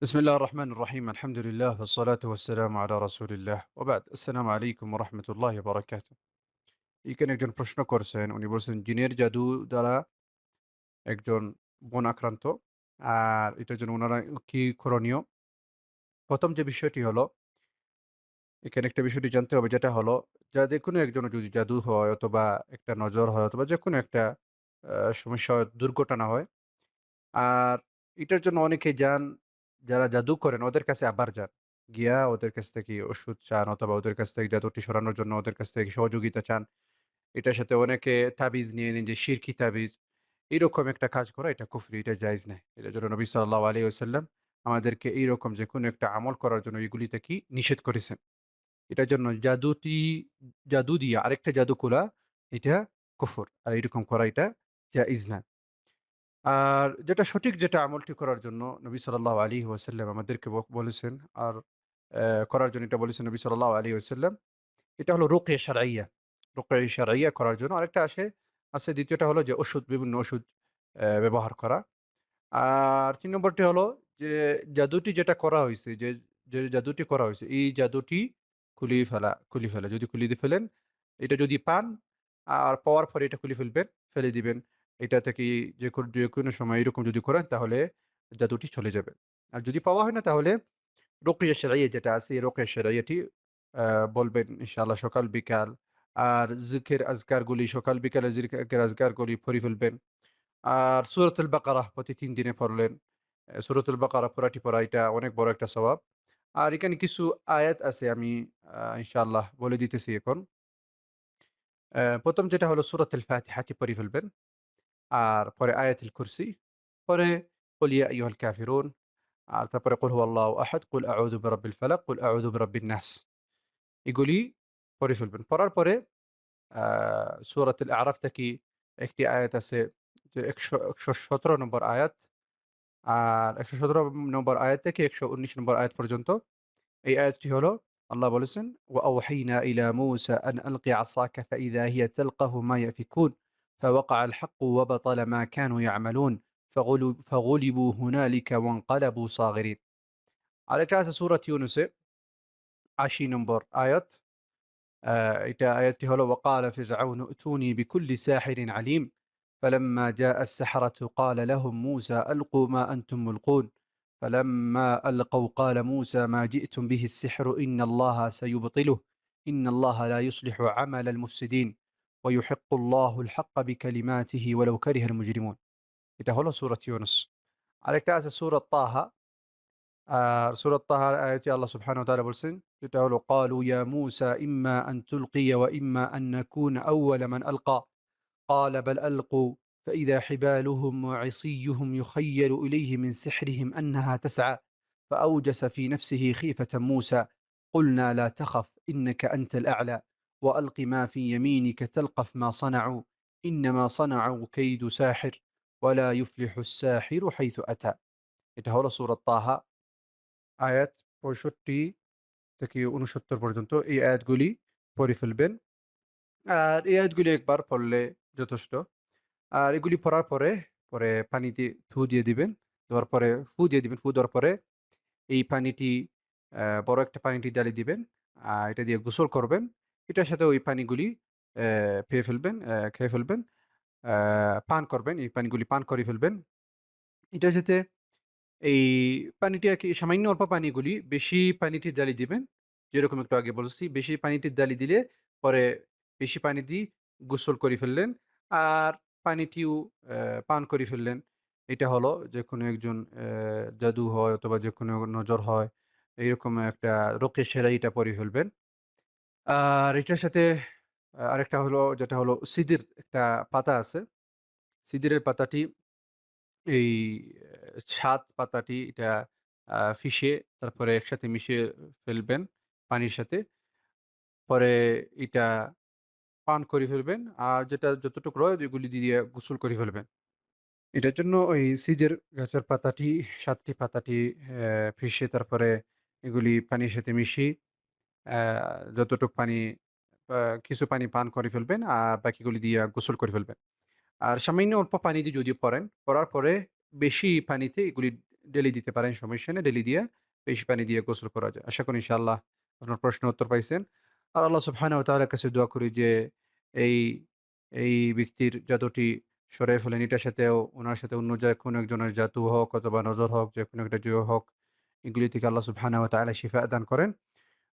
بسم الله الرحمن الرحيم الحمد لله والصلاة والسلام على رسول الله وبعد السلام عليكم ورحمة الله وبركاته এখানে একজন প্রশ্ন করছেন উনি বলছেন জিনের জাদু দ্বারা একজন বোন আক্রান্ত আর এটার জন্য ওনারা কি করণীয় প্রথম যে বিষয়টি হলো এখানে একটা বিষয়টি জানতে হবে যেটা হলো যে কোনো একজনের যদি জাদু হয় অথবা একটা নজর হয় অথবা যে কোনো একটা সমস্যা হয়, দুর্ঘটনা হয় আর এটার জন্য অনেকে যান, যারা জাদু করেন ওদের কাছে আবার যান। গিয়া ওদের কাছ থেকে ওষুধ চান অথবা ওদের কাছ থেকে জাদুটি সরানোর জন্য ওদের কাছ থেকে সহযোগিতা চান। এটার সাথে অনেকে তাবিজ নিয়ে নেন যে শিরকি তাবিজ। এরকম একটা কাজ করা এটা কুফরি, এটা জায়েজ নাই। এটার জন্য নবী সাল্লাল্লাহু আলাইহি ওয়াসাল্লাম আমাদেরকে এইরকম যেকোনো একটা আমল করার জন্য এগুলি থেকে নিষেধ করেছেন। এটার জন্য জাদু দিয়ে আরেকটা জাদু করা এটা কুফর। আর এরকম করা এটা জায়েজ না। আর যেটা সঠিক আমলটি করার জন্য নবী সাল্লাল্লাহু আলাইহি ওয়াসাল্লাম আমাদেরকে বলেছেন আর করার জন্য এটা বলেছেন নবী সাল্লাল্লাহু আলাইহি ওয়াসাল্লাম। এটা হলো রুকিয়া শারঈয়া। রুকিয়া শারঈয়া করার জন্য আরেকটা আছে ২য় টা হলো যে বিভিন্ন ওষুধ ব্যবহার করা। আর ৩ নম্বরটি হলো যে জাদুটি যেটা করা হইছে, যে জাদুটি করা হইছে, এই জাদুটি খুলি ফেলা। যদি খুলে ফেলেন, এটা যদি পান আর পাওয়ার পরে এটা খুলে ফেলবেন, ফেলে দিবেন। এটা থেকে যেকোনো সময় এরকম যদি করেন তাহলে জাদুটি চলে যাবে। আর যদি পাওয়া হয় না তাহলে রুকিয়া শারঈয়া যেটা আছে, এই রুকিয়া শারঈয়াটি আ বলবেন ইনশাআল্লাহ সকাল বিকাল। আর আজকারগুলি সকাল বিকালে আজকারগুলি পড়ে ফেলবেন। আর সূরাতুল বাকারাহ প্রতি ৩ দিনে পড়লেন। সূরাতুল বাকারা পুরাটি পড়া এটা অনেক বড় একটা সওয়াব। আর এখানে কিছু আয়াত আছে আমি ইনশাআল্লাহ বলে দিতেছি এখন। ১ম যেটা হলো সূরাতুল ফাতিহাটি পড়ে ফেলবেন। আর পরে আয়াতুল কুরসি, পরে কুল ইয়া আইয়ুহাল কাফিরুন, আর তারপরে কুল হুয়াল্লাহু আহাদ, কুল আউযু বিরাব্বিল ফালাক, কুল আউযু বিরাব্বিন নাস। এগুলি পড়ে ফেলবেন। পড়ার পরে আ সূরাতুল আরাফ থেকে একটি আয়াত আছে যে ১১৭ নম্বর আয়াত। আর ১১৭ নম্বর আয়াত থেকে ১১৯ নম্বর আয়াত পর্যন্ত এই আয়াতটি হলো আল্লাহ বলেছেন, "ওয়াআওহাইনা ইলা মূসা আন আলকি আসাকা ফাইযা হিয়া তালকাফু মা ইয়াফিকুন ফাওয়াকা'a আল-হাক্কু ওয়া বাতালা মা কানু ইয়া'মালুন ফাগুলিবু হুনালিকা ওয়ানকালাবু সাগিরিন।" আরেকটা আছে সূরাত ইউনূসে ৮০ নম্বর আয়াত। এটা আয়াতটি হলো وقال فرعون ائتوني بكل ساحر عليم فلما جاء السحرة قال لهم موسى ألقوا ما أنتم ملقون فلما ألقوا قال موسى ما جئتم به السحر إن الله سيبطله إن الله لا يصلح عمل المفسدين ويحق الله الحق بكلماته ولو كره المجرمون এটা হলো সূরা ইউনূস আরেকটা আছে সূরা তাহা আর সূরা তাহার আয়াতে আল্লাহ সুবহানাহু ওয়া তাআলা বলছেন, যেটা হলো ক্বালু ইয়া মূসা ইম্মা আন তুলকিয়া ওয়া ইম্মা আন নাকুনা আউওয়ালা মান আলকা ক্বালা বাল আলকু فإذا حبالهم وعصيهم يخيل إليه من سحرهم أنها تسعى فأوجس في نفسه خيفة موسى قلنا لا تخف إنك أنت الأعلى وألق ما في يمينك تلقف ما صنعوا إنما صنعوا كيد ساحر ولا يفلح الساحر حيث أتى এটা হলো সূরা তাহা আয়াত ৬৫ থেকে ৬৯ পর্যন্ত এই আয়াতগুলি পড়ে ফেলবেন। আর এই আয়াতগুলি একবার পড়লে যথেষ্ট। আর এগুলি পড়ার পরে পানিতে দিয়ে দিবেন। দেওয়ার পরে দিয়ে দিবেন। দেওয়ার পরে এই পানিটি বড় একটা পানিটি ঢালি দিবেন। এটা দিয়ে গোসল করবেন। এটার সাথে ওই পানিগুলি খেয়ে ফেলবেন। পান করবেন। এই পানিগুলি পান করে ফেলবেন। এটা যাতে এই পানিটি আরকি সামান্য অল্প পানিগুলি বেশি পানিতে ঢালি দিবেন। যেরকম একটু আগে বলছি, বেশি পানিতে ঢালি দিলে পরে বেশি পানি দিয়ে গোসল করে ফেললেন। আর পানিটিও পান করে ফেললেন। এটা হলো যেকোনো একজন জাদু হয় অথবা যেকোনো নজর হয়, এইরকম একটা রোকেয়া সেলাই পরে ফেলবেন। আর এটার সাথে আরেকটা হলো যেটা হলো সিদির একটা পাতা আছে। সিদিরের পাতাটি এই ৭ পাতাটি এটা পিষে তারপরে একসাথে মিশিয়ে ফেলবেন পানির সাথে। পরে এটা পান করে ফেলবেন। আর যেটা যতটুকু রয় ওইগুলি দিয়ে গোসল করে ফেলবেন। এটার জন্য ওই সিজের গাছের পাতাটি ৭ টি পাতাটি পিষে তারপরে এগুলি পানির সাথে মিশিয়ে অ্যা যতটুক পানি আ কিছু পানি পান করে ফেলবেন আর বাকিগুলি দিয়ে গোসল করে ফেলবেন। আর সামান্য অল্প পানি দিয়ে যদি পড়েন, পড়ার পরে বেশি পানিতে এগুলি ডেইলি দিতে পারেন, সমস্যা নেই। ডেইলি দিয়ে বেশি পানি দিয়ে গোসল করা যায়। আশা করি ইনশাআল্লাহ আপনার প্রশ্নের উত্তর পাইছেন। আর আল্লাহ সুবহানাহু ওয়া তাআলার কাছে দোয়া করি যে এই, এই ব্যক্তির জাদুটি সরাই ফেলেন। এটার সাথেও উনার সাথে অন্য কোনো একজনের জাদু হোক অথবা নজর হোক, যেকোনো একটা জুয়া হোক, এগুলি থেকে আল্লাহ সুবহানাহু ওয়া তাআলা শিফা দান করেন।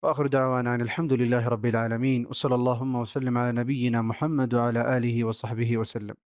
وآخر دعوانا أن الحمد لله رب العالمين وصلى اللهم وسلم على نبينا محمد وعلى آله وصحبه وسلم.